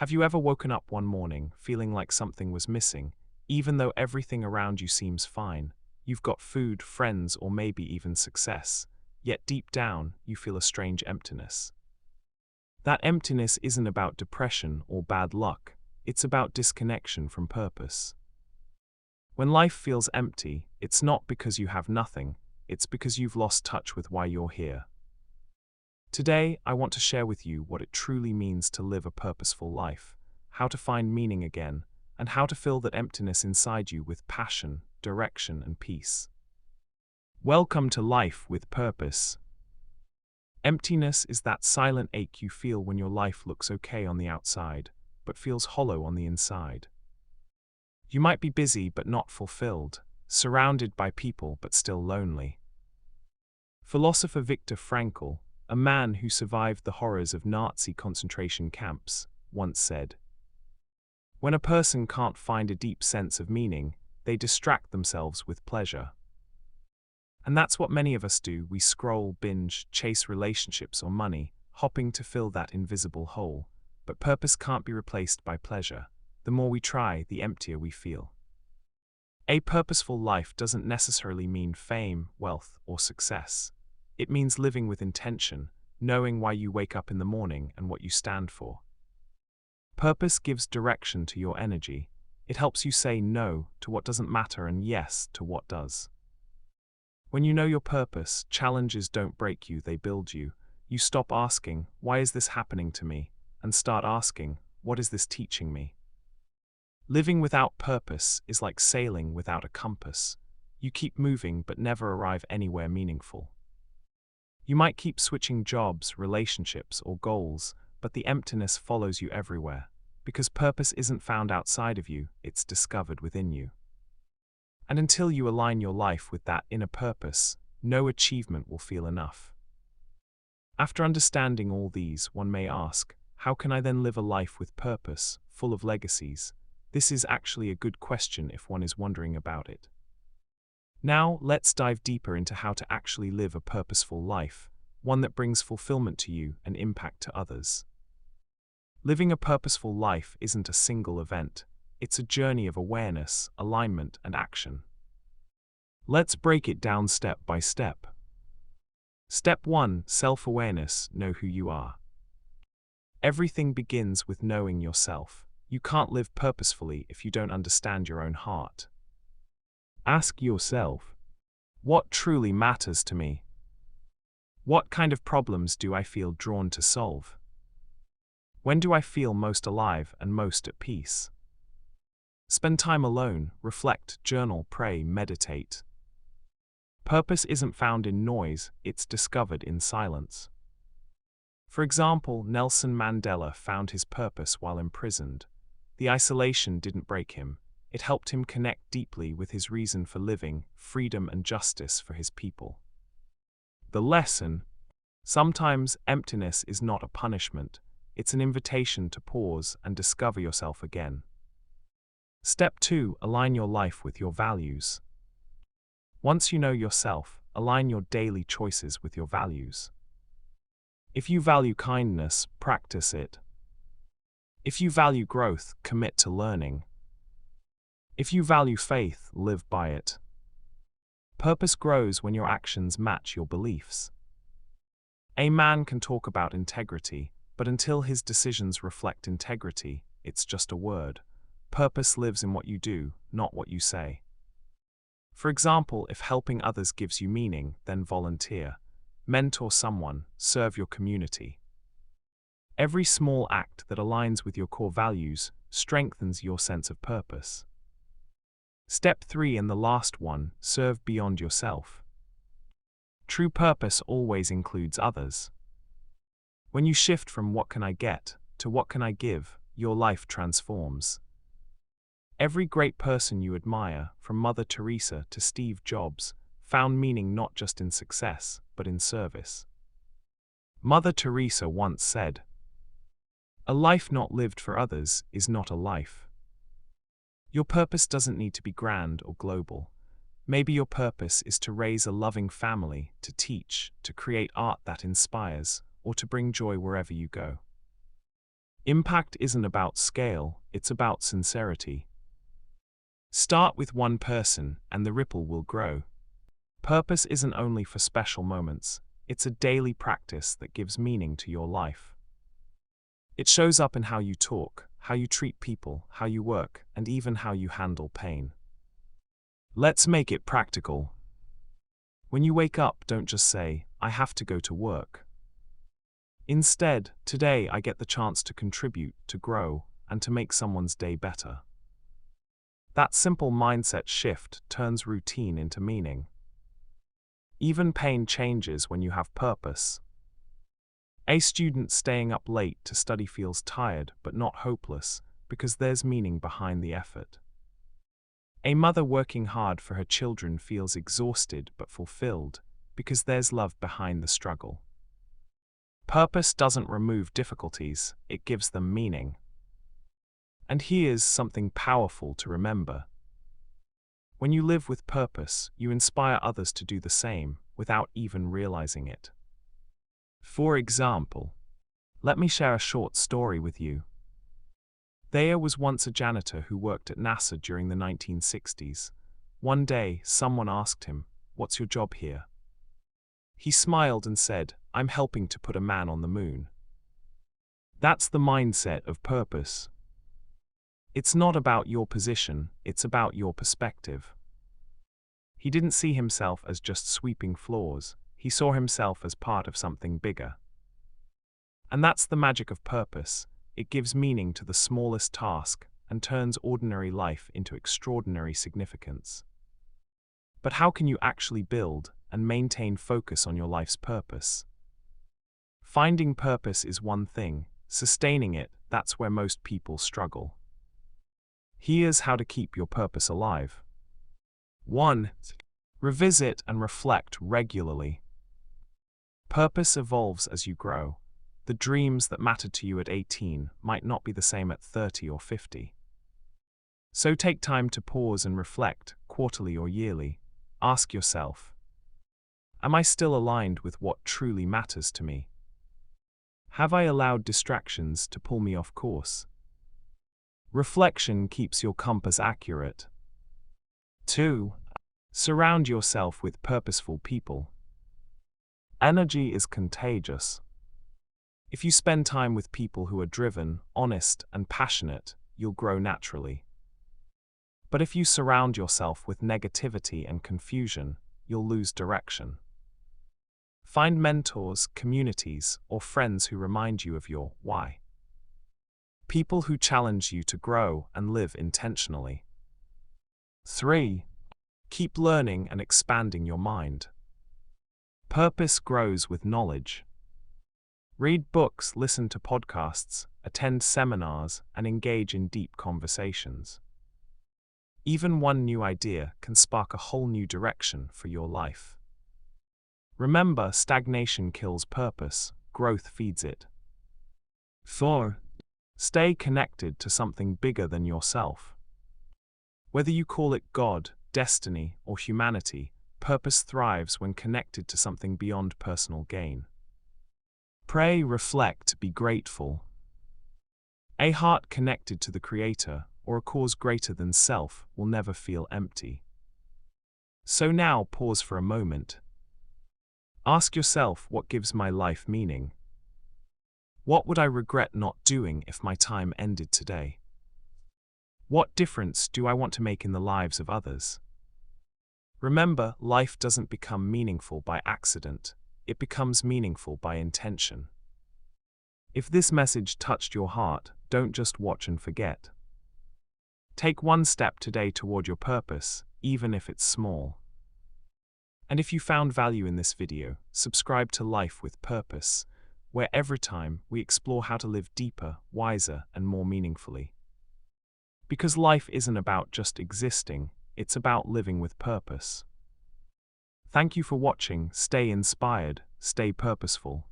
Have you ever woken up one morning feeling like something was missing, even though everything around you seems fine? You've got food, friends, or maybe even success, yet deep down you feel a strange emptiness. That emptiness isn't about depression or bad luck, it's about disconnection from purpose. When life feels empty, it's not because you have nothing, it's because you've lost touch with why you're here. Today, I want to share with you what it truly means to live a purposeful life, how to find meaning again, and how to fill that emptiness inside you with passion, direction, and peace. Welcome to Life with Purpose. Emptiness is that silent ache you feel when your life looks okay on the outside, but feels hollow on the inside. You might be busy but not fulfilled, surrounded by people but still lonely. Philosopher Viktor Frankl, a man who survived the horrors of Nazi concentration camps, once said, "When a person can't find a deep sense of meaning, they distract themselves with pleasure." And that's what many of us do. We scroll, binge, chase relationships or money, hoping to fill that invisible hole. But purpose can't be replaced by pleasure. The more we try, the emptier we feel. A purposeful life doesn't necessarily mean fame, wealth, or success. It means living with intention, knowing why you wake up in the morning and what you stand for. Purpose gives direction to your energy. It helps you say no to what doesn't matter and yes to what does. When you know your purpose, challenges don't break you, they build you. You stop asking, "Why is this happening to me?" and start asking, "What is this teaching me?" Living without purpose is like sailing without a compass. You keep moving but never arrive anywhere meaningful. You might keep switching jobs, relationships, or goals, but the emptiness follows you everywhere, because purpose isn't found outside of you, it's discovered within you. And until you align your life with that inner purpose, no achievement will feel enough. After understanding all these, one may ask, how can I then live a life with purpose, full of legacies? This is actually a good question if one is wondering about it. Now, let's dive deeper into how to actually live a purposeful life, one that brings fulfillment to you and impact to others. Living a purposeful life isn't a single event, it's a journey of awareness, alignment, and action. Let's break it down step by step. Step 1: Self-awareness. Know who you are. Everything begins with knowing yourself. You can't live purposefully if you don't understand your own heart. Ask yourself, what truly matters to me? What kind of problems do I feel drawn to solve? When do I feel most alive and most at peace? Spend time alone, reflect, journal, pray, meditate. Purpose isn't found in noise, it's discovered in silence. For example, Nelson Mandela found his purpose while imprisoned. The isolation didn't break him. It helped him connect deeply with his reason for living, freedom and justice for his people. The lesson: sometimes emptiness is not a punishment, it's an invitation to pause and discover yourself again. Step 2: Align your life with your values. Once you know yourself, align your daily choices with your values. If you value kindness, practice it. If you value growth, commit to learning. If you value faith, live by it. Purpose grows when your actions match your beliefs. A man can talk about integrity, but until his decisions reflect integrity, it's just a word. Purpose lives in what you do, not what you say. For example, if helping others gives you meaning, then volunteer. Mentor someone, serve your community. Every small act that aligns with your core values strengthens your sense of purpose. Step 3 and the last one: serve beyond yourself. True purpose always includes others. When you shift from "what can I get" to "what can I give," your life transforms. Every great person you admire, from Mother Teresa to Steve Jobs, found meaning not just in success, but in service. Mother Teresa once said, "A life not lived for others is not a life." Your purpose doesn't need to be grand or global. Maybe your purpose is to raise a loving family, to teach, to create art that inspires, or to bring joy wherever you go. Impact isn't about scale, it's about sincerity. Start with one person and the ripple will grow. Purpose isn't only for special moments, it's a daily practice that gives meaning to your life. It shows up in how you talk, how you treat people, how you work, and even how you handle pain. Let's make it practical. When you wake up, don't just say, "I have to go to work." Instead, today I get the chance to contribute, to grow, and to make someone's day better. That simple mindset shift turns routine into meaning. Even pain changes when you have purpose. A student staying up late to study feels tired but not hopeless because there's meaning behind the effort. A mother working hard for her children feels exhausted but fulfilled because there's love behind the struggle. Purpose doesn't remove difficulties, it gives them meaning. And here's something powerful to remember. When you live with purpose, you inspire others to do the same without even realizing it. For example, let me share a short story with you. Thayer was once a janitor who worked at NASA during the 1960s. One day, someone asked him, "What's your job here?" He smiled and said, "I'm helping to put a man on the moon." That's the mindset of purpose. It's not about your position, it's about your perspective. He didn't see himself as just sweeping floors, he saw himself as part of something bigger. And that's the magic of purpose. It gives meaning to the smallest task and turns ordinary life into extraordinary significance. But how can you actually build and maintain focus on your life's purpose? Finding purpose is one thing, sustaining it, that's where most people struggle. Here's how to keep your purpose alive. 1. Revisit and reflect regularly. Purpose evolves as you grow. The dreams that mattered to you at 18 might not be the same at 30 or 50. So take time to pause and reflect, quarterly or yearly. Ask yourself, am I still aligned with what truly matters to me? Have I allowed distractions to pull me off course? Reflection keeps your compass accurate. 2. Surround yourself with purposeful people. Energy is contagious. If you spend time with people who are driven, honest, and passionate, you'll grow naturally. But if you surround yourself with negativity and confusion, you'll lose direction. Find mentors, communities, or friends who remind you of your why. People who challenge you to grow and live intentionally. 3. Keep learning and expanding your mind. Purpose grows with knowledge. Read books, listen to podcasts, attend seminars, and engage in deep conversations. Even one new idea can spark a whole new direction for your life. Remember, stagnation kills purpose, growth feeds it. 4. Stay connected to something bigger than yourself. Whether you call it God, destiny, or humanity, purpose thrives when connected to something beyond personal gain. Pray, reflect, be grateful. A heart connected to the Creator, or a cause greater than self, will never feel empty. So now pause for a moment. Ask yourself, what gives my life meaning? What would I regret not doing if my time ended today? What difference do I want to make in the lives of others? Remember, life doesn't become meaningful by accident, it becomes meaningful by intention. If this message touched your heart, don't just watch and forget. Take one step today toward your purpose, even if it's small. And if you found value in this video, subscribe to Life with Purpose, where every time we explore how to live deeper, wiser, and more meaningfully. Because life isn't about just existing, it's about living with purpose. Thank you for watching. Stay inspired, stay purposeful.